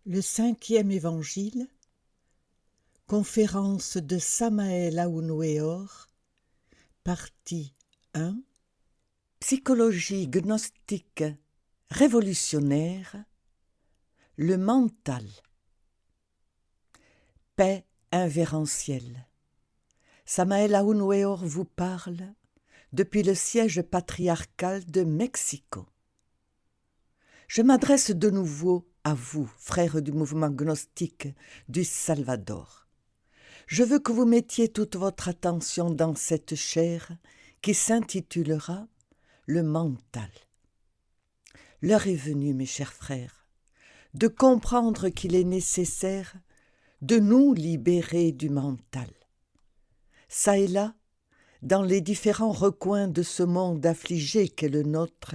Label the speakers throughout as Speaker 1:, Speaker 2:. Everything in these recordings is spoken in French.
Speaker 1: Le cinquième évangile, conférence de Samael Aoun-Weor, partie 1, psychologie gnostique révolutionnaire, le mental, paix invérentielle. Samael Aoun-Weor vous parle depuis le siège patriarcal de Mexico. Je m'adresse de nouveau à vous, frères du mouvement gnostique du Salvador. Je veux que vous mettiez toute votre attention dans cette chaire qui s'intitulera « Le mental ». L'heure est venue, mes chers frères, de comprendre qu'il est nécessaire de nous libérer du mental. Ça et là, dans les différents recoins de ce monde affligé qu'est le nôtre,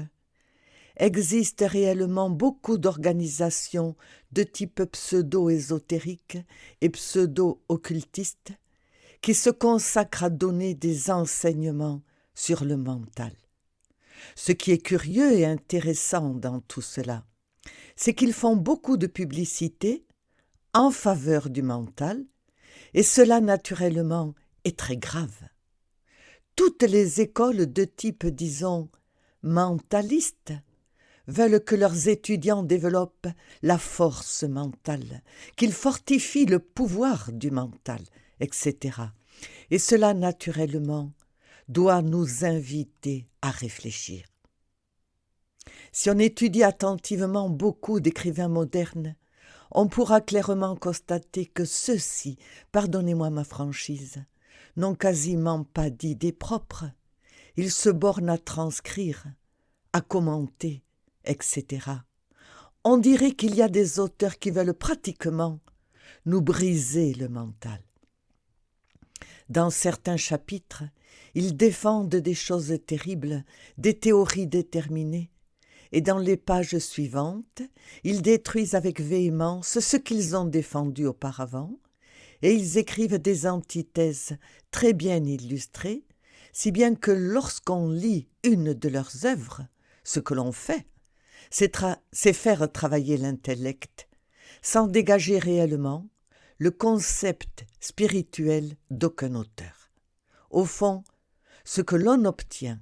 Speaker 1: existe réellement beaucoup d'organisations de type pseudo-ésotérique et pseudo-occultiste qui se consacrent à donner des enseignements sur le mental. Ce qui est curieux et intéressant dans tout cela, c'est qu'ils font beaucoup de publicité en faveur du mental, et cela naturellement est très grave. Toutes les écoles de type, disons, mentaliste, veulent que leurs étudiants développent la force mentale, qu'ils fortifient le pouvoir du mental, etc. Et cela, naturellement, doit nous inviter à réfléchir. Si on étudie attentivement beaucoup d'écrivains modernes, on pourra clairement constater que ceux-ci, pardonnez-moi ma franchise, n'ont quasiment pas d'idées propres. Ils se bornent à transcrire, à commenter, etc. On dirait qu'il y a des auteurs qui veulent pratiquement nous briser le mental. Dans certains chapitres, ils défendent des choses terribles, des théories déterminées, et dans les pages suivantes, ils détruisent avec véhémence ce qu'ils ont défendu auparavant, et ils écrivent des antithèses très bien illustrées, si bien que lorsqu'on lit une de leurs œuvres, ce que l'on fait, c'est faire travailler l'intellect, sans dégager réellement le concept spirituel d'aucun auteur. Au fond, ce que l'on obtient,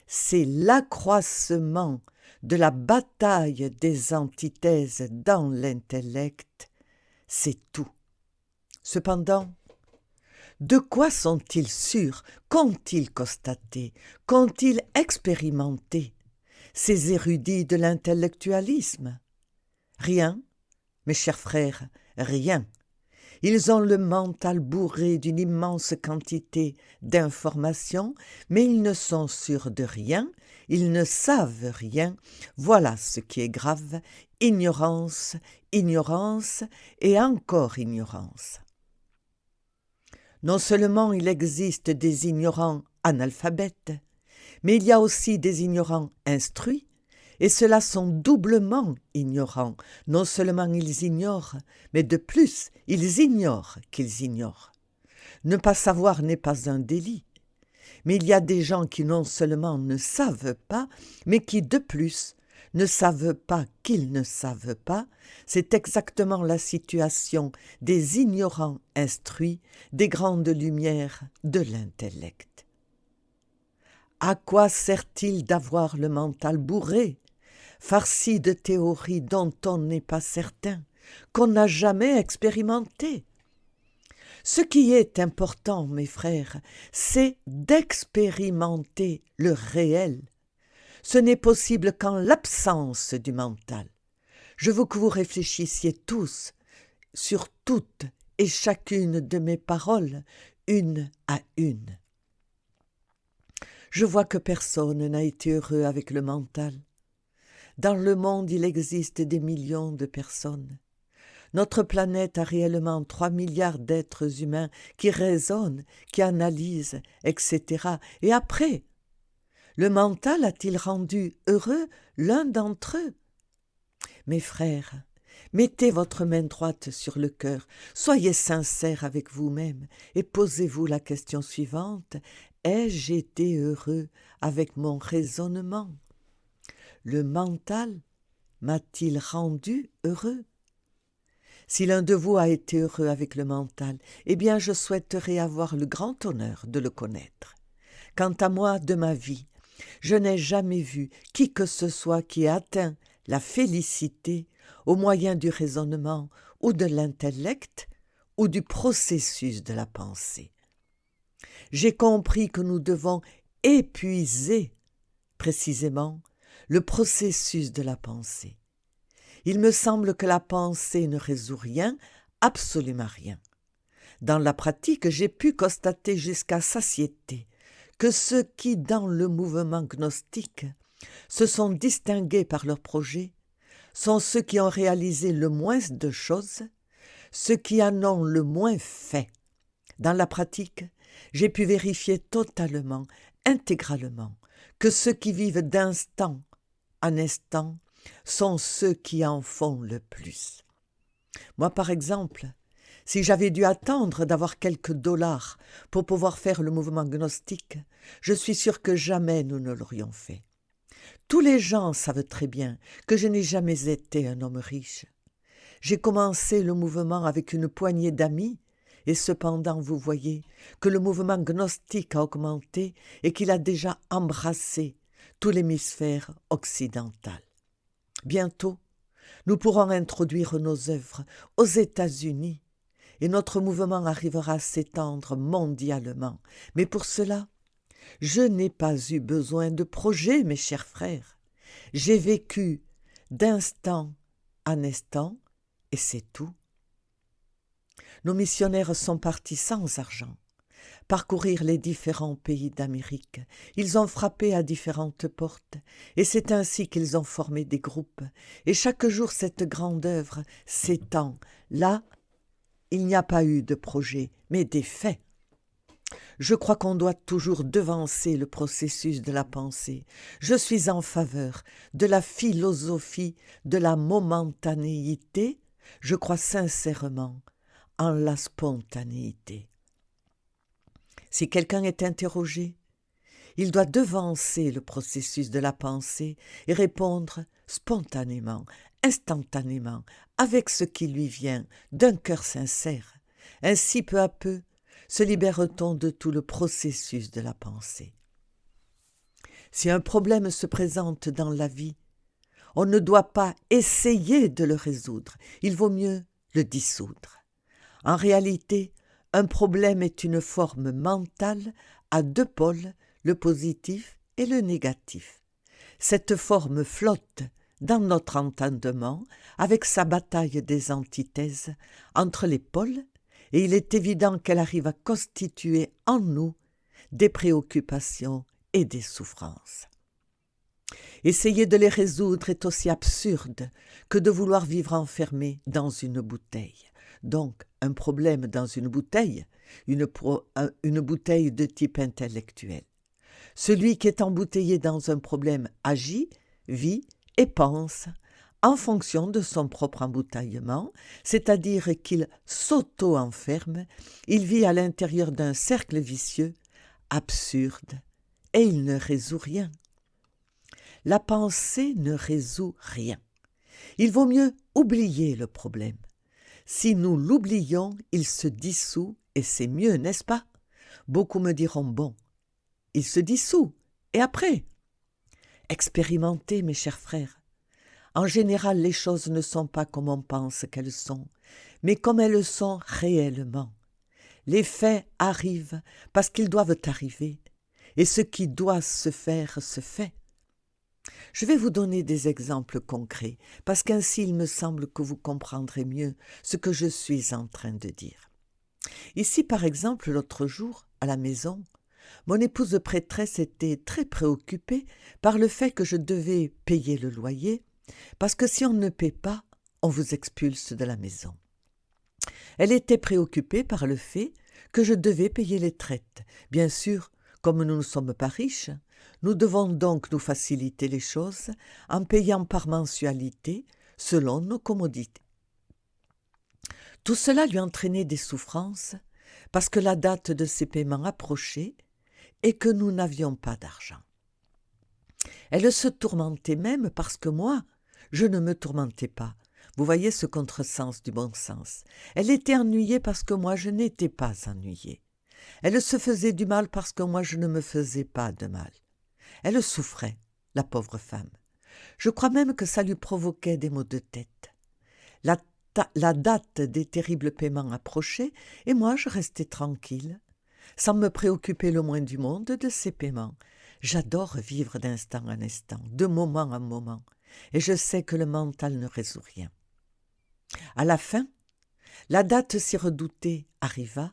Speaker 1: c'est l'accroissement de la bataille des antithèses dans l'intellect, c'est tout. Cependant, de quoi sont-ils sûrs? Qu'ont-ils constaté? Qu'ont-ils expérimenté, ces érudits de l'intellectualisme? Rien, mes chers frères, rien. Ils ont le mental bourré d'une immense quantité d'informations, mais ils ne sont sûrs de rien, ils ne savent rien. Voilà ce qui est grave, ignorance, ignorance et encore ignorance. Non seulement il existe des ignorants analphabètes, mais il y a aussi des ignorants instruits, et ceux-là sont doublement ignorants. Non seulement ils ignorent, mais de plus, ils ignorent qu'ils ignorent. Ne pas savoir n'est pas un délit, mais il y a des gens qui non seulement ne savent pas, mais qui de plus ne savent pas qu'ils ne savent pas. C'est exactement la situation des ignorants instruits, des grandes lumières de l'intellect. À quoi sert-il d'avoir le mental bourré, farci de théories dont on n'est pas certain, qu'on n'a jamais expérimenté? Ce qui est important, mes frères, c'est d'expérimenter le réel. Ce n'est possible qu'en l'absence du mental. Je veux que vous réfléchissiez tous sur toutes et chacune de mes paroles, une à une. Je vois que personne n'a été heureux avec le mental. Dans le monde, il existe des millions de personnes. Notre planète a réellement 3 milliards d'êtres humains qui raisonnent, qui analysent, etc. Et après, le mental a-t-il rendu heureux l'un d'entre eux? Mes frères, mettez votre main droite sur le cœur, soyez sincères avec vous-même et posez-vous la question suivante: ai-je été heureux avec mon raisonnement? Le mental m'a-t-il rendu heureux? Si l'un de vous a été heureux avec le mental, eh bien je souhaiterais avoir le grand honneur de le connaître. Quant à moi, de ma vie, je n'ai jamais vu qui que ce soit qui ait atteint la félicité au moyen du raisonnement ou de l'intellect ou du processus de la pensée. J'ai compris que nous devons épuiser précisément le processus de la pensée. Il me semble que la pensée ne résout rien, absolument rien. Dans la pratique, j'ai pu constater jusqu'à satiété que ceux qui, dans le mouvement gnostique, se sont distingués par leurs projets, sont ceux qui ont réalisé le moins de choses, ceux qui en ont le moins fait. Dans la pratique, j'ai pu vérifier totalement, intégralement, que ceux qui vivent d'instant en instant sont ceux qui en font le plus. Moi, par exemple, si j'avais dû attendre d'avoir quelques dollars pour pouvoir faire le mouvement gnostique, je suis sûr que jamais nous ne l'aurions fait. Tous les gens savent très bien que je n'ai jamais été un homme riche. J'ai commencé le mouvement avec une poignée d'amis, et cependant vous voyez que le mouvement gnostique a augmenté et qu'il a déjà embrassé tout l'hémisphère occidental. Bientôt, nous pourrons introduire nos œuvres aux États-Unis et notre mouvement arrivera à s'étendre mondialement. Mais pour cela, je n'ai pas eu besoin de projet, mes chers frères. J'ai vécu d'instant en instant et c'est tout. Nos missionnaires sont partis sans argent, parcourir les différents pays d'Amérique. Ils ont frappé à différentes portes, et c'est ainsi qu'ils ont formé des groupes. Et chaque jour, cette grande œuvre s'étend. Là, il n'y a pas eu de projet, mais des faits. Je crois qu'on doit toujours devancer le processus de la pensée. Je suis en faveur de la philosophie de la momentanéité. Je crois sincèrement en la spontanéité. Si quelqu'un est interrogé, il doit devancer le processus de la pensée et répondre spontanément, instantanément, avec ce qui lui vient d'un cœur sincère. Ainsi, peu à peu, se libère-t-on de tout le processus de la pensée. Si un problème se présente dans la vie, on ne doit pas essayer de le résoudre, il vaut mieux le dissoudre. En réalité, un problème est une forme mentale à deux pôles, le positif et le négatif. Cette forme flotte dans notre entendement avec sa bataille des antithèses entre les pôles et il est évident qu'elle arrive à constituer en nous des préoccupations et des souffrances. Essayer de les résoudre est aussi absurde que de vouloir vivre enfermé dans une bouteille. Donc, un problème dans une bouteille bouteille de type intellectuel. Celui qui est embouteillé dans un problème agit, vit et pense en fonction de son propre embouteillement, c'est-à-dire qu'il s'auto-enferme, il vit à l'intérieur d'un cercle vicieux, absurde, et il ne résout rien. La pensée ne résout rien. Il vaut mieux oublier le problème. Si nous l'oublions, il se dissout et c'est mieux, n'est-ce pas? Beaucoup me diront, bon, il se dissout, et après? Expérimentez, mes chers frères. En général, les choses ne sont pas comme on pense qu'elles sont, mais comme elles sont réellement. Les faits arrivent parce qu'ils doivent arriver, et ce qui doit se faire se fait. Je vais vous donner des exemples concrets, parce qu'ainsi il me semble que vous comprendrez mieux ce que je suis en train de dire. Ici, par exemple, l'autre jour, à la maison, mon épouse prêtresse était très préoccupée par le fait que je devais payer le loyer, parce que si on ne paie pas, on vous expulse de la maison. Elle était préoccupée par le fait que je devais payer les traites. Bien sûr, comme nous ne sommes pas riches, nous devons donc nous faciliter les choses en payant par mensualité selon nos commodités. Tout cela lui entraînait des souffrances parce que la date de ses paiements approchait et que nous n'avions pas d'argent. Elle se tourmentait même parce que moi, je ne me tourmentais pas. Vous voyez ce contresens du bon sens. Elle était ennuyée parce que moi je n'étais pas ennuyée. Elle se faisait du mal parce que moi je ne me faisais pas de mal. Elle souffrait, la pauvre femme. Je crois même que ça lui provoquait des maux de tête. La date des terribles paiements approchait et moi je restais tranquille, sans me préoccuper le moins du monde de ces paiements. J'adore vivre d'instant en instant, de moment en moment, et je sais que le mental ne résout rien. À la fin, la date si redoutée arriva,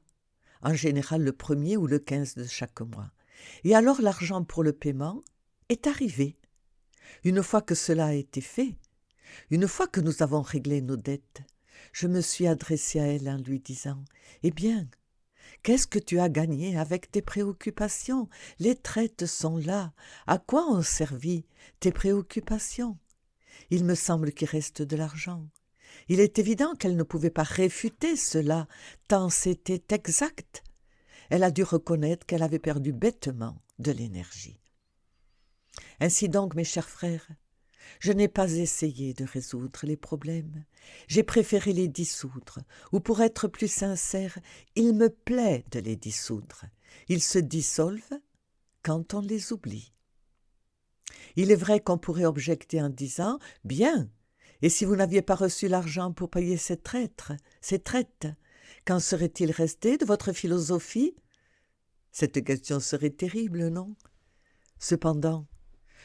Speaker 1: en général le 1er ou le 15 de chaque mois, et alors l'argent pour le paiement est arrivé. Une fois que cela a été fait, une fois que nous avons réglé nos dettes, je me suis adressée à elle en lui disant « Eh bien, qu'est-ce que tu as gagné avec tes préoccupations? Les traites sont là. À quoi ont servi tes préoccupations? Il me semble qu'il reste de l'argent. » Il est évident qu'elle ne pouvait pas réfuter cela, tant c'était exact. Elle a dû reconnaître qu'elle avait perdu bêtement de l'énergie. Ainsi donc, mes chers frères, je n'ai pas essayé de résoudre les problèmes, j'ai préféré les dissoudre, ou pour être plus sincère, il me plaît de les dissoudre. Ils se dissolvent quand on les oublie. Il est vrai qu'on pourrait objecter en disant « Bien, et si vous n'aviez pas reçu l'argent pour payer ces traites, qu'en serait-il resté de votre philosophie ?» Cette question serait terrible, non? Cependant,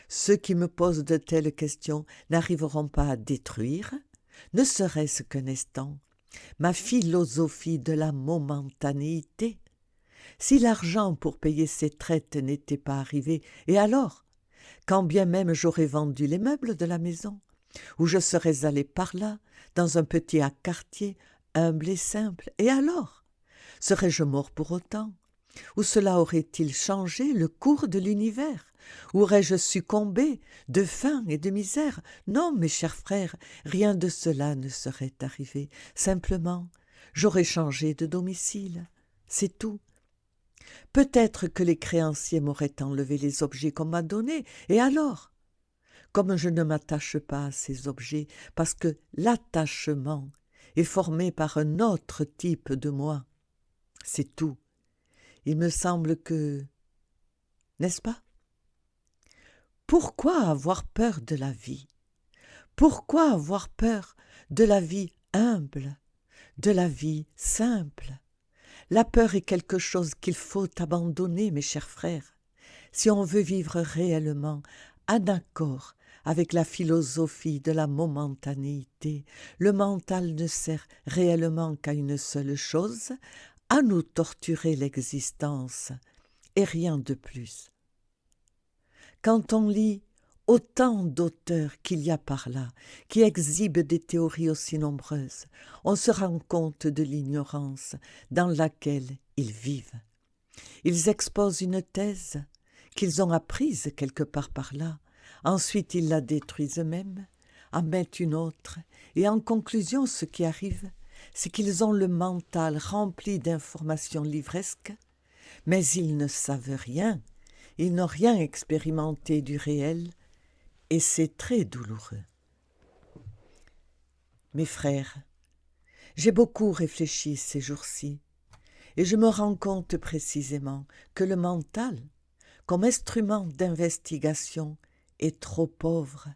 Speaker 1: ceux qui me posent de telles questions n'arriveront pas à détruire, ne serait-ce qu'un instant, ma philosophie de la momentanéité. Si l'argent pour payer ces traites n'était pas arrivé, et alors, quand bien même j'aurais vendu les meubles de la maison, ou je serais allé par là, dans un petit quartier humble et simple, et alors, serais-je mort pour autant? Ou cela aurait-il changé le cours de l'univers? Aurais-je succombé de faim et de misère? Non, mes chers frères, rien de cela ne serait arrivé. Simplement, j'aurais changé de domicile. C'est tout. Peut-être que les créanciers m'auraient enlevé les objets qu'on m'a donnés. Et alors? Comme je ne m'attache pas à ces objets, parce que l'attachement est formé par un autre type de moi, c'est tout. Il me semble que... N'est-ce pas? Pourquoi avoir peur de la vie? Pourquoi avoir peur de la vie humble, de la vie simple? La peur est quelque chose qu'il faut abandonner, mes chers frères, si on veut vivre réellement en accord avec la philosophie de la momentanéité. Le mental ne sert réellement qu'à une seule chose, à nous torturer l'existence, et rien de plus. Quand on lit autant d'auteurs qu'il y a par là, qui exhibent des théories aussi nombreuses, on se rend compte de l'ignorance dans laquelle ils vivent. Ils exposent une thèse qu'ils ont apprise quelque part par là, ensuite ils la détruisent eux-mêmes, en mettent une autre, et en conclusion ce qui arrive, c'est qu'ils ont le mental rempli d'informations livresques, mais ils ne savent rien, ils n'ont rien expérimenté du réel, et c'est très douloureux. Mes frères, j'ai beaucoup réfléchi ces jours-ci, et je me rends compte précisément que le mental, comme instrument d'investigation, est trop pauvre.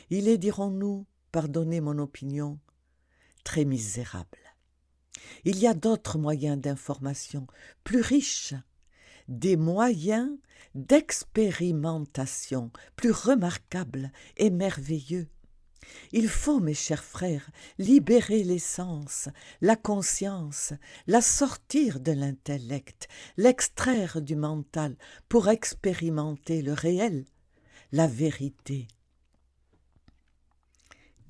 Speaker 1: Il est, dirons-nous, pardonnez mon opinion, très misérable. Il y a d'autres moyens d'information, plus riches, des moyens d'expérimentation, plus remarquables et merveilleux. Il faut, mes chers frères, libérer les sens, la conscience, la sortir de l'intellect, l'extraire du mental pour expérimenter le réel, la vérité.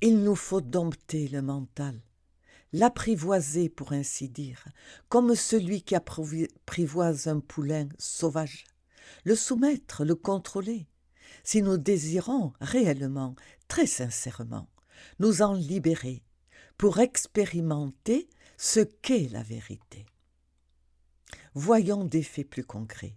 Speaker 1: Il nous faut dompter le mental, l'apprivoiser pour ainsi dire, comme celui qui apprivoise un poulain sauvage, le soumettre, le contrôler, si nous désirons réellement, très sincèrement, nous en libérer pour expérimenter ce qu'est la vérité. Voyons des faits plus concrets.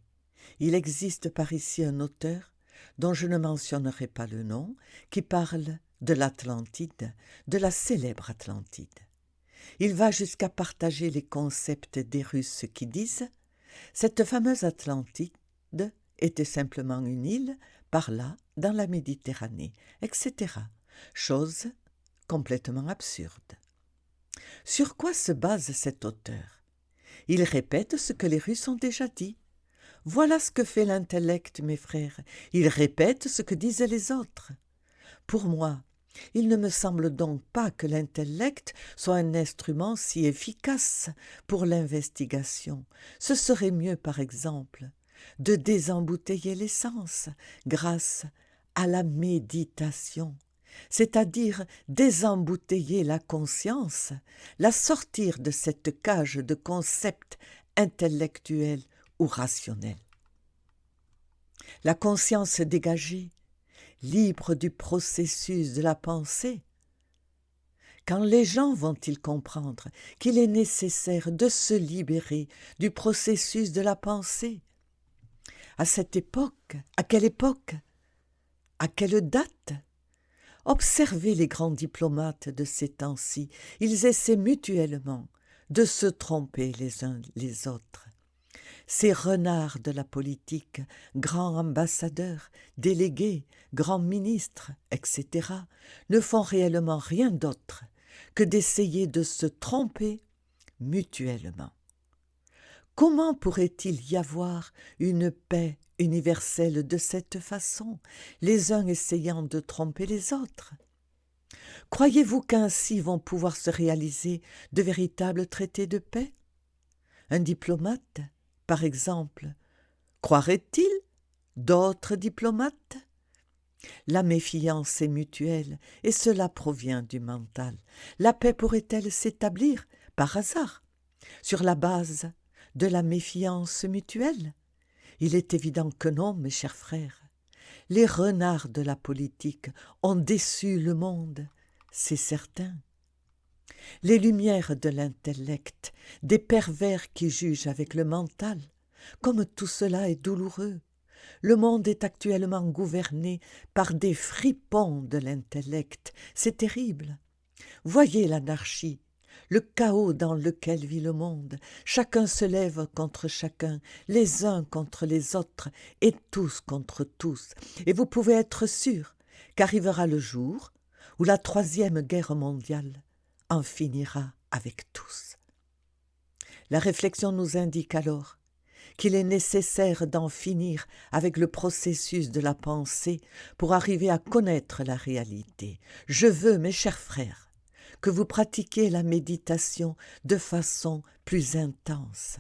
Speaker 1: Il existe par ici un auteur, dont je ne mentionnerai pas le nom, qui parle de l'Atlantide, de la célèbre Atlantide. Il va jusqu'à partager les concepts des Russes qui disent « Cette fameuse Atlantide était simplement une île par là dans la Méditerranée, etc. » Chose complètement absurde. Sur quoi se base cet auteur? Il répète ce que les Russes ont déjà dit. Voilà ce que fait l'intellect, mes frères. Il répète ce que disent les autres. Pour moi, il ne me semble donc pas que l'intellect soit un instrument si efficace pour l'investigation. Ce serait mieux, par exemple, de désembouteiller les sens grâce à la méditation, c'est-à-dire désembouteiller la conscience, la sortir de cette cage de concepts intellectuels ou rationnels. La conscience dégagée, libre du processus de la pensée. Quand les gens vont-ils comprendre qu'il est nécessaire de se libérer du processus de la pensée? À cette époque, à quelle époque? À quelle date? Observez les grands diplomates de ces temps-ci, ils essaient mutuellement de se tromper les uns les autres. Ces renards de la politique, grands ambassadeurs, délégués, grands ministres, etc., ne font réellement rien d'autre que d'essayer de se tromper mutuellement. Comment pourrait-il y avoir une paix universelle de cette façon, les uns essayant de tromper les autres? Croyez-vous qu'ainsi vont pouvoir se réaliser de véritables traités de paix? Un diplomate, par exemple, croirait-il d'autres diplomates? La méfiance est mutuelle et cela provient du mental. La paix pourrait-elle s'établir par hasard sur la base de la méfiance mutuelle? Il est évident que non, mes chers frères. Les renards de la politique ont déçu le monde, c'est certain. Les lumières de l'intellect, des pervers qui jugent avec le mental, comme tout cela est douloureux. Le monde est actuellement gouverné par des fripons de l'intellect, c'est terrible. Voyez l'anarchie, le chaos dans lequel vit le monde. Chacun se lève contre chacun, les uns contre les autres, et tous contre tous. Et vous pouvez être sûr qu'arrivera le jour où la troisième guerre mondiale en finira avec tous. La réflexion nous indique alors qu'il est nécessaire d'en finir avec le processus de la pensée pour arriver à connaître la réalité. Je veux, mes chers frères, que vous pratiquiez la méditation de façon plus intense.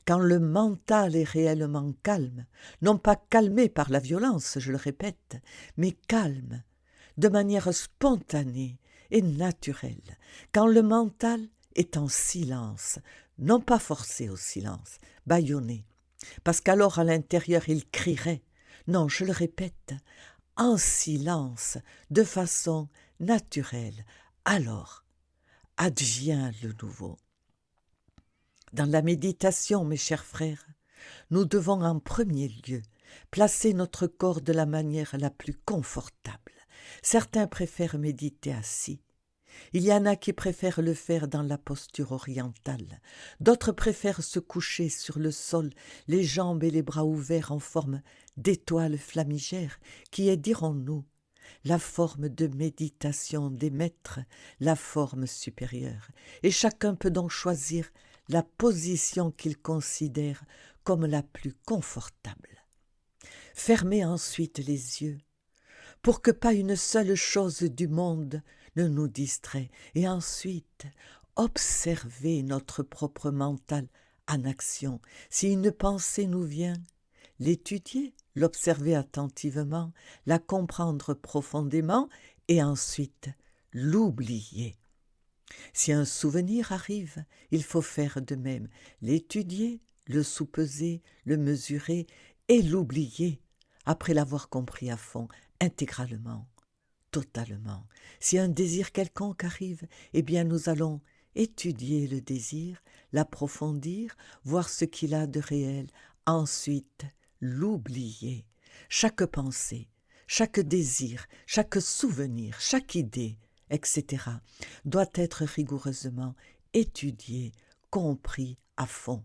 Speaker 1: Quand le mental est réellement calme, non pas calmé par la violence, je le répète, mais calme, de manière spontanée et naturelle, quand le mental est en silence, non pas forcé au silence, bâillonné, parce qu'alors à l'intérieur il crierait, non, je le répète, en silence, de façon naturelle, alors advient le nouveau. Dans la méditation, mes chers frères, nous devons en premier lieu placer notre corps de la manière la plus confortable. Certains préfèrent méditer assis. Il y en a qui préfèrent le faire dans la posture orientale. D'autres préfèrent se coucher sur le sol, les jambes et les bras ouverts en forme d'étoile flamigère, qui est, dirons-nous, la forme de méditation des maîtres, la forme supérieure. Et chacun peut donc choisir la position qu'il considère comme la plus confortable. Fermez ensuite les yeux, pour que pas une seule chose du monde ne nous distrait, et ensuite observez notre propre mental en action. Si une pensée nous vient, l'étudier, l'observer attentivement, la comprendre profondément, et ensuite l'oublier. Si un souvenir arrive, il faut faire de même, l'étudier, le soupeser, le mesurer et l'oublier, après l'avoir compris à fond, intégralement, totalement. Si un désir quelconque arrive, eh bien nous allons étudier le désir, l'approfondir, voir ce qu'il a de réel, ensuite l'oublier. Chaque pensée, chaque désir, chaque souvenir, chaque idée, etc., doit être rigoureusement étudié, compris à fond.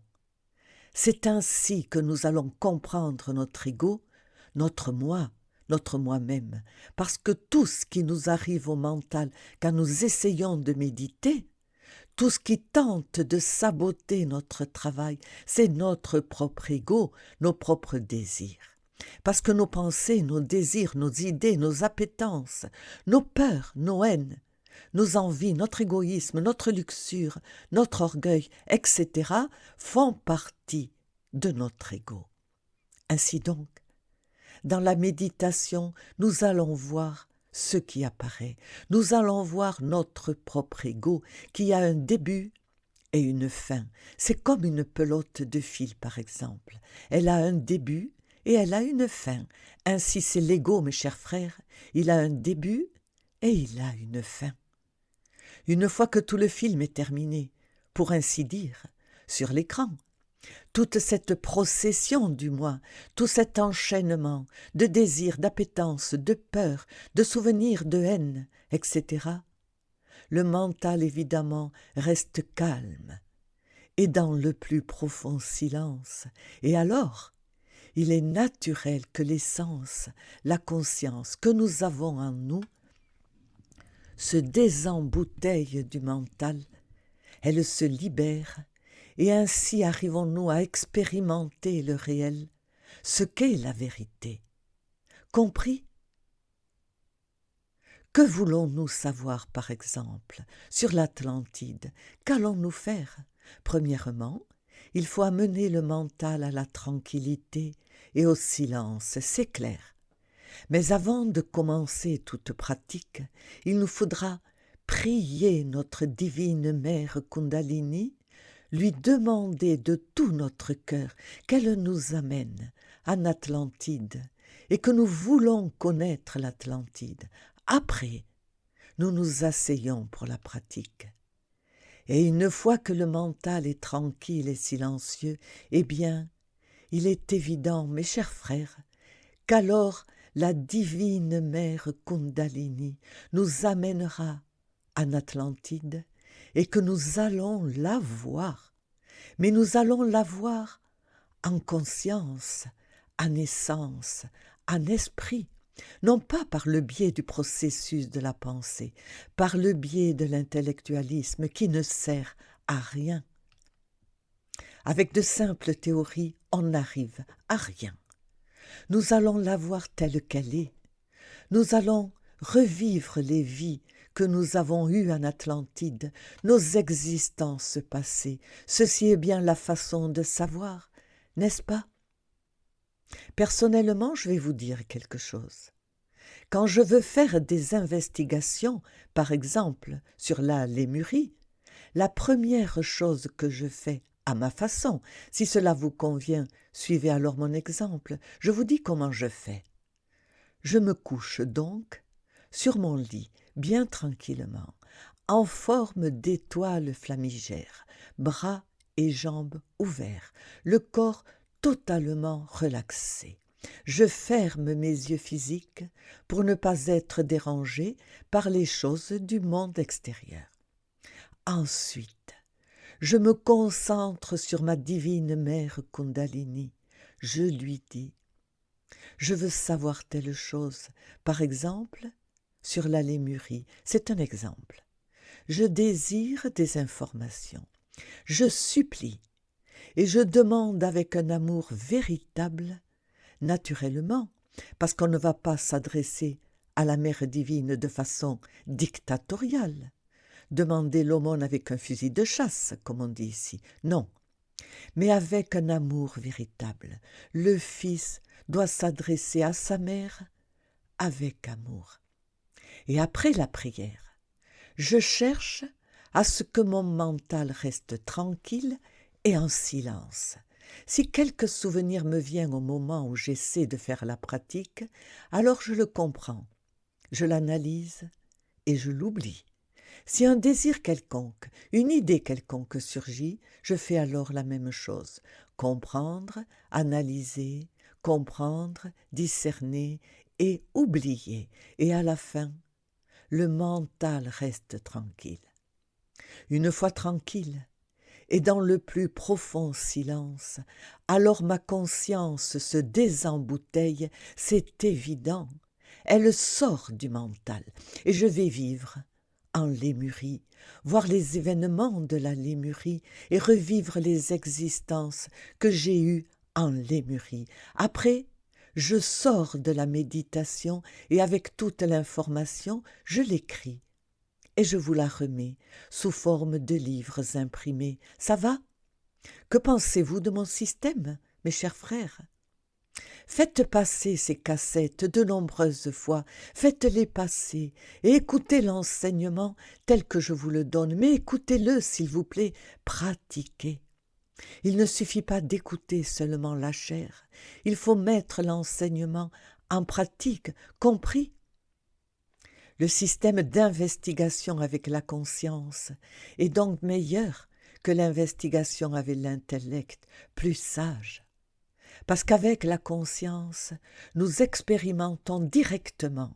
Speaker 1: C'est ainsi que nous allons comprendre notre ego, notre moi, notre moi-même, parce que tout ce qui nous arrive au mental quand nous essayons de méditer, tout ce qui tente de saboter notre travail, c'est notre propre ego, nos propres désirs. Parce que nos pensées, nos désirs, nos idées, nos appétences, nos peurs, nos haines, nos envies, notre égoïsme, notre luxure, notre orgueil, etc., font partie de notre ego. Ainsi donc, dans la méditation, nous allons voir ce qui apparaît. Nous allons voir notre propre ego qui a un début et une fin. C'est comme une pelote de fil, par exemple. Elle a un début et elle a une fin. Ainsi, c'est l'ego, mes chers frères. Il a un début et il a une fin. Une fois que tout le film est terminé, pour ainsi dire, sur l'écran, toute cette procession du moi, tout cet enchaînement de désirs, d'appétence, de peur, de souvenirs, de haine, etc., le mental évidemment reste calme et dans le plus profond silence. Et alors, il est naturel que l'essence, la conscience que nous avons en nous, se désembouteille du mental, elle se libère, et ainsi arrivons-nous à expérimenter le réel, ce qu'est la vérité. Compris ? Que voulons-nous savoir, par exemple, sur l'Atlantide ? Qu'allons-nous faire ? Premièrement, il faut amener le mental à la tranquillité et au silence, c'est clair. Mais avant de commencer toute pratique, il nous faudra prier notre divine mère Kundalini, lui demander de tout notre cœur qu'elle nous amène en Atlantide et que nous voulons connaître l'Atlantide. Après, nous nous asseyons pour la pratique. Et une fois que le mental est tranquille et silencieux, eh bien, il est évident, mes chers frères, qu'alors la divine mère Kundalini nous amènera en Atlantide et que nous allons la voir. Mais nous allons la voir en conscience, en essence, en esprit, non pas par le biais du processus de la pensée, par le biais de l'intellectualisme qui ne sert à rien. Avec de simples théories, on n'arrive à rien. Nous allons la voir telle qu'elle est. Nous allons revivre les vies que nous avons eues en Atlantide, nos existences passées. Ceci est bien la façon de savoir, n'est-ce pas ? Personnellement, je vais vous dire quelque chose. Quand je veux faire des investigations, par exemple, sur la lémurie, la première chose que je fais à ma façon, si cela vous convient, suivez alors mon exemple, je vous dis comment je fais. Je me couche donc sur mon lit, bien tranquillement, en forme d'étoile flamigère, bras et jambes ouverts, le corps totalement relaxé. Je ferme mes yeux physiques pour ne pas être dérangé par les choses du monde extérieur. Ensuite, je me concentre sur ma divine mère Kundalini. Je lui dis, je veux savoir telle chose, par exemple, sur la lémurie. C'est un exemple. Je désire des informations. Je supplie et je demande avec un amour véritable, naturellement, parce qu'on ne va pas s'adresser à la mère divine de façon dictatoriale, demander l'aumône avec un fusil de chasse, comme on dit ici. Non, mais avec un amour véritable. Le fils doit s'adresser à sa mère avec amour. Et après la prière, je cherche à ce que mon mental reste tranquille et en silence. Si quelque souvenir me vient au moment où j'essaie de faire la pratique, alors je le comprends, je l'analyse et je l'oublie. Si un désir quelconque, une idée quelconque surgit, je fais alors la même chose. Comprendre, analyser, comprendre, discerner et oublié, et à la fin, le mental reste tranquille. Une fois tranquille, et dans le plus profond silence, alors ma conscience se désembouteille, c'est évident. Elle sort du mental, et je vais vivre en Lémurie, voir les événements de la Lémurie et revivre les existences que j'ai eues en Lémurie. Après, je sors de la méditation et avec toute l'information, je l'écris et je vous la remets sous forme de livres imprimés. Ça va? Que pensez-vous de mon système, mes chers frères? Faites passer ces cassettes de nombreuses fois, faites-les passer et écoutez l'enseignement tel que je vous le donne, mais écoutez-le s'il vous plaît, pratiquez. Il ne suffit pas d'écouter seulement la chair, il faut mettre l'enseignement en pratique, compris? Le système d'investigation avec la conscience est donc meilleur que l'investigation avec l'intellect, plus sage. Parce qu'avec la conscience, nous expérimentons directement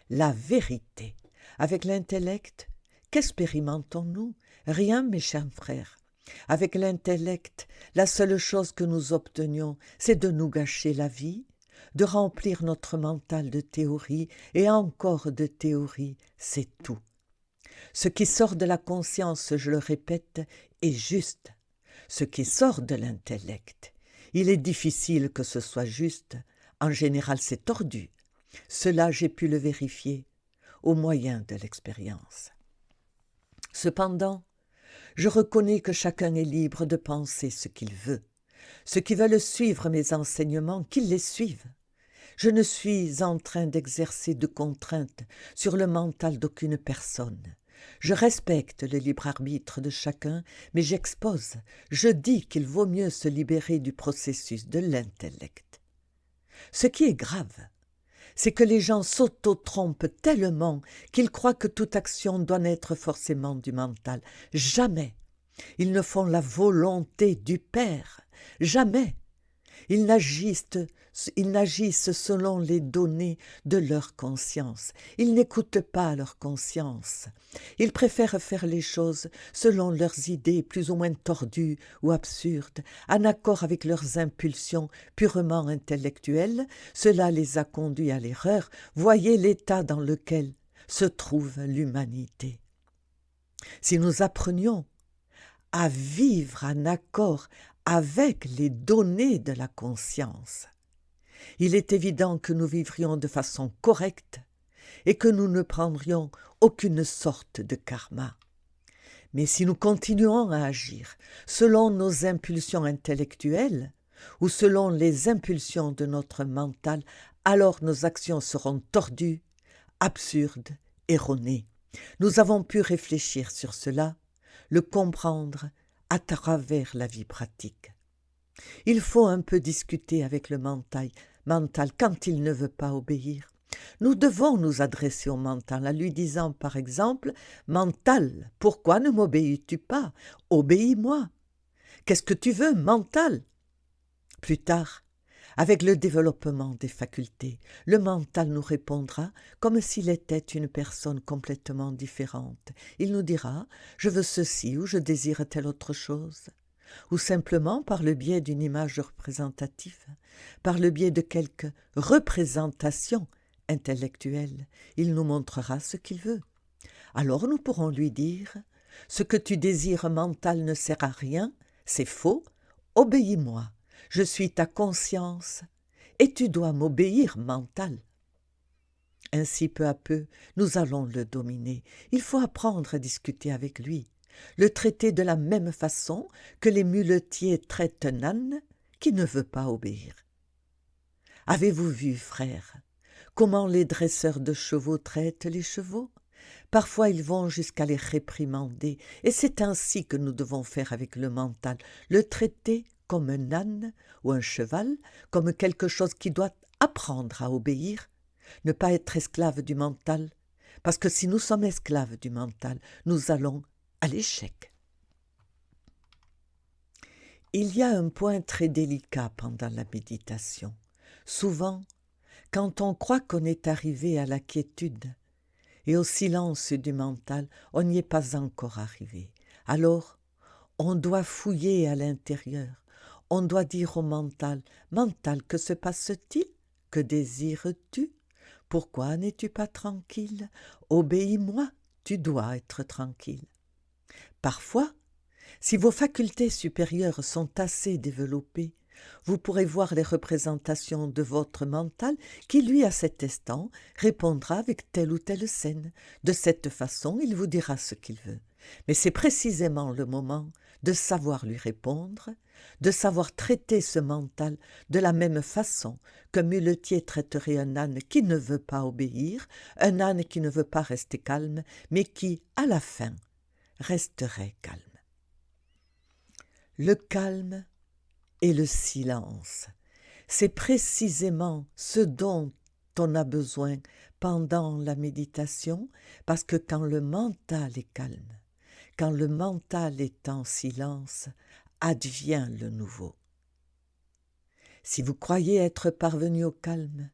Speaker 1: la vérité. Avec l'intellect, qu'expérimentons-nous? Rien, mes chers frères. Avec l'intellect, la seule chose que nous obtenions, c'est de nous gâcher la vie, de remplir notre mental de théories et encore de théories, c'est tout. Ce qui sort de la conscience, je le répète, est juste. Ce qui sort de l'intellect, il est difficile que ce soit juste. En général, c'est tordu. Cela, j'ai pu le vérifier au moyen de l'expérience. Cependant, je reconnais que chacun est libre de penser ce qu'il veut. Ceux qui veulent suivre mes enseignements, qu'ils les suivent. Je ne suis en train d'exercer de contraintes sur le mental d'aucune personne. Je respecte le libre arbitre de chacun, mais j'expose, je dis qu'il vaut mieux se libérer du processus de l'intellect. Ce qui est grave, c'est que les gens s'auto-trompent tellement qu'ils croient que toute action doit naître forcément du mental. Jamais. Ils ne font la volonté du Père. Jamais. Ils n'agissent selon les données de leur conscience. Ils n'écoutent pas leur conscience. Ils préfèrent faire les choses selon leurs idées plus ou moins tordues ou absurdes, en accord avec leurs impulsions purement intellectuelles. Cela les a conduits à l'erreur. Voyez l'état dans lequel se trouve l'humanité. Si nous apprenions à vivre en accord avec les données de la conscience, il est évident que nous vivrions de façon correcte et que nous ne prendrions aucune sorte de karma. Mais si nous continuons à agir selon nos impulsions intellectuelles ou selon les impulsions de notre mental, alors nos actions seront tordues, absurdes, erronées. Nous avons pu réfléchir sur cela, le comprendre à travers la vie pratique. Il faut un peu discuter avec le mental quand il ne veut pas obéir. Nous devons nous adresser au mental en lui disant par exemple « Mental, pourquoi ne m'obéis-tu pas? Obéis-moi. Qu'est-ce que tu veux, mental ?» Plus tard, avec le développement des facultés, le mental nous répondra comme s'il était une personne complètement différente. Il nous dira « Je veux ceci » ou « Je désire telle autre chose » ou simplement par le biais d'une image représentative, par le biais de quelque représentation intellectuelle, il nous montrera ce qu'il veut. Alors nous pourrons lui dire « Ce que tu désires mental ne sert à rien, c'est faux, obéis-moi. Je suis ta conscience et tu dois m'obéir mental. » Ainsi, peu à peu, nous allons le dominer. Il faut apprendre à discuter avec lui, le traiter de la même façon que les muletiers traitent un âne qui ne veut pas obéir. Avez-vous vu, frères, comment les dresseurs de chevaux traitent les chevaux? Parfois ils vont jusqu'à les réprimander, et c'est ainsi que nous devons faire avec le mental, le traiter comme un âne ou un cheval, comme quelque chose qui doit apprendre à obéir, ne pas être esclave du mental, parce que si nous sommes esclaves du mental, nous allons à l'échec. Il y a un point très délicat pendant la méditation. Souvent, Quand on croit qu'on est arrivé à la quiétude et au silence du mental, on n'y est pas encore arrivé. Alors, on doit fouiller à l'intérieur. On doit dire au mental, « Mental, que se passe-t-il? Que désires-tu? Pourquoi n'es-tu pas tranquille? Obéis-moi, tu dois être tranquille. » Parfois, si vos facultés supérieures sont assez développées, vous pourrez voir les représentations de votre mental qui, lui, à cet instant, répondra avec telle ou telle scène. De cette façon, il vous dira ce qu'il veut. Mais c'est précisément le moment de savoir lui répondre, de savoir traiter ce mental de la même façon qu'un muletier traiterait un âne qui ne veut pas obéir, un âne qui ne veut pas rester calme, mais qui, à la fin, resterait calme. Le calme et le silence, c'est précisément ce dont on a besoin pendant la méditation, parce que quand le mental est calme, quand le mental est en silence, advient le nouveau. Si vous croyez être parvenu au calme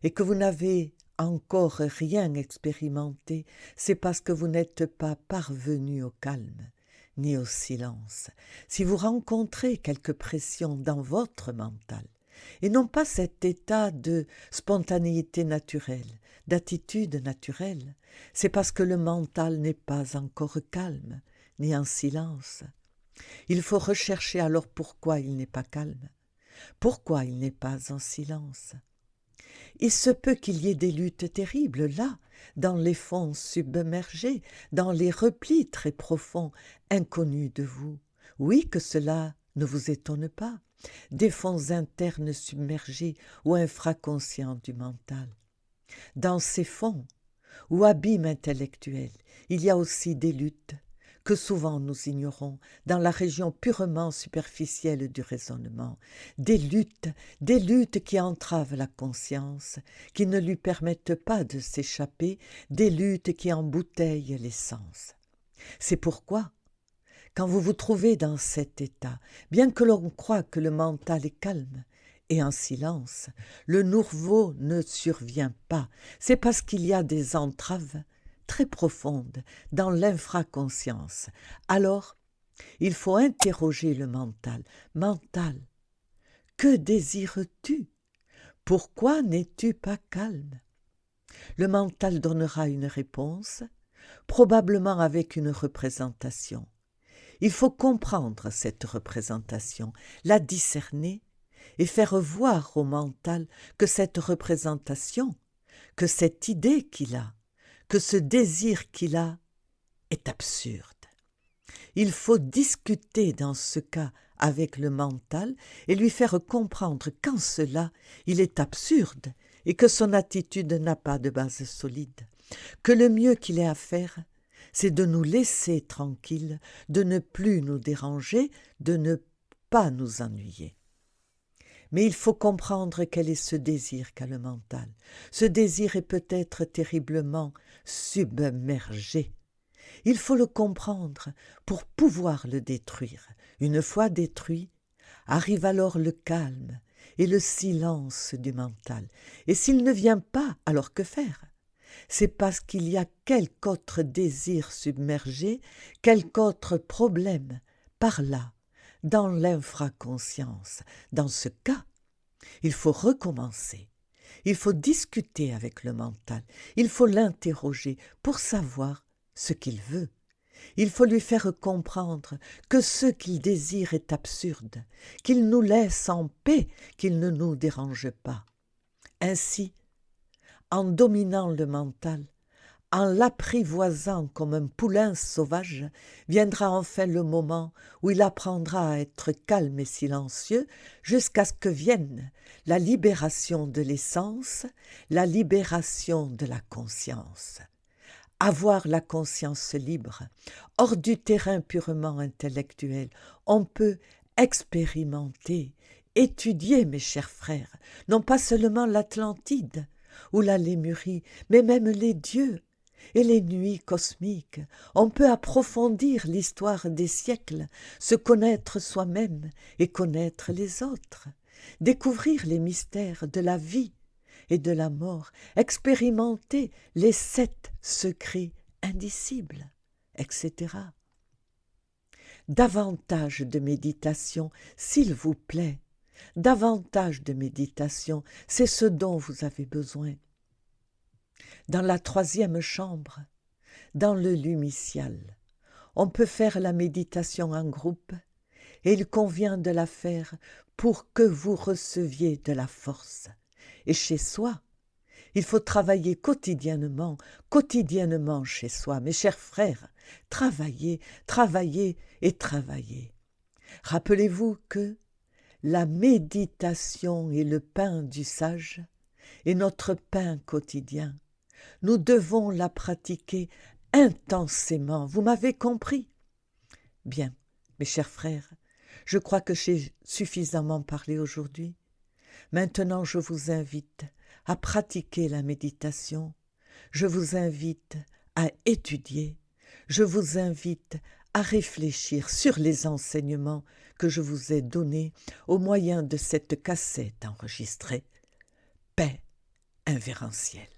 Speaker 1: et que vous n'avez encore rien expérimenté, c'est parce que vous n'êtes pas parvenu au calme ni au silence. Si vous rencontrez quelque pression dans votre mental, et non pas cet état de spontanéité naturelle, d'attitude naturelle, c'est parce que le mental n'est pas encore calme, ni en silence. Il faut rechercher alors pourquoi il n'est pas calme, pourquoi il n'est pas en silence. Il se peut qu'il y ait des luttes terribles là, dans les fonds submergés, dans les replis très profonds, inconnus de vous. Oui, que cela ne vous étonne pas, des fonds internes submergés ou infraconscients du mental. Dans ces fonds, ou abîmes intellectuels, il y a aussi des luttes que souvent nous ignorons dans la région purement superficielle du raisonnement, des luttes qui entravent la conscience, qui ne lui permettent pas de s'échapper, des luttes qui embouteillent les sens. C'est pourquoi, quand vous vous trouvez dans cet état, bien que l'on croie que le mental est calme et en silence, le nouveau ne survient pas, c'est parce qu'il y a des entraves très profonde dans l'infraconscience. Alors, il faut interroger le mental. Mental, que désires-tu? Pourquoi n'es-tu pas calme? Le mental donnera une réponse, probablement avec une représentation. Il faut comprendre cette représentation, la discerner et faire voir au mental que cette représentation, que cette idée qu'il a, que ce désir qu'il a est absurde. Il faut discuter dans ce cas avec le mental et lui faire comprendre qu'en cela, il est absurde et que son attitude n'a pas de base solide, que le mieux qu'il ait à faire, c'est de nous laisser tranquilles, de ne plus nous déranger, de ne pas nous ennuyer. Mais il faut comprendre quel est ce désir qu'a le mental. Ce désir est peut-être terriblement submergé. Il faut le comprendre pour pouvoir le détruire. Une fois détruit, arrive alors le calme et le silence du mental. Et s'il ne vient pas, alors que faire? C'est parce qu'il y a quelque autre désir submergé, quelque autre problème par là, dans l'infraconscience. Dans ce cas, il faut recommencer. Il faut discuter avec le mental. Il faut l'interroger pour savoir ce qu'il veut. Il faut lui faire comprendre que ce qu'il désire est absurde, qu'il nous laisse en paix, qu'il ne nous dérange pas. Ainsi, en dominant le mental, en l'apprivoisant comme un poulain sauvage, viendra enfin le moment où il apprendra à être calme et silencieux jusqu'à ce que vienne la libération de l'essence, la libération de la conscience. Avoir la conscience libre, hors du terrain purement intellectuel, on peut expérimenter, étudier, mes chers frères, non pas seulement l'Atlantide ou la Lémurie, mais même les dieux et les nuits cosmiques. On peut approfondir l'histoire des siècles, se connaître soi-même et connaître les autres, découvrir les mystères de la vie et de la mort, expérimentez les 7 secrets indicibles, etc. Davantage de méditation, s'il vous plaît, davantage de méditation, c'est ce dont vous avez besoin. Dans la 3e chambre, dans le lumicial, on peut faire la méditation en groupe et il convient de la faire pour que vous receviez de la force. Et chez soi, il faut travailler quotidiennement chez soi. Mes chers frères, travaillez, travaillez et travaillez. Rappelez-vous que la méditation est le pain du sage et notre pain quotidien. Nous devons la pratiquer intensément. Vous m'avez compris? Bien, mes chers frères, je crois que j'ai suffisamment parlé aujourd'hui. Maintenant, je vous invite à pratiquer la méditation. Je vous invite à étudier. Je vous invite à réfléchir sur les enseignements que je vous ai donnés au moyen de cette cassette enregistrée. Paix invérentielle.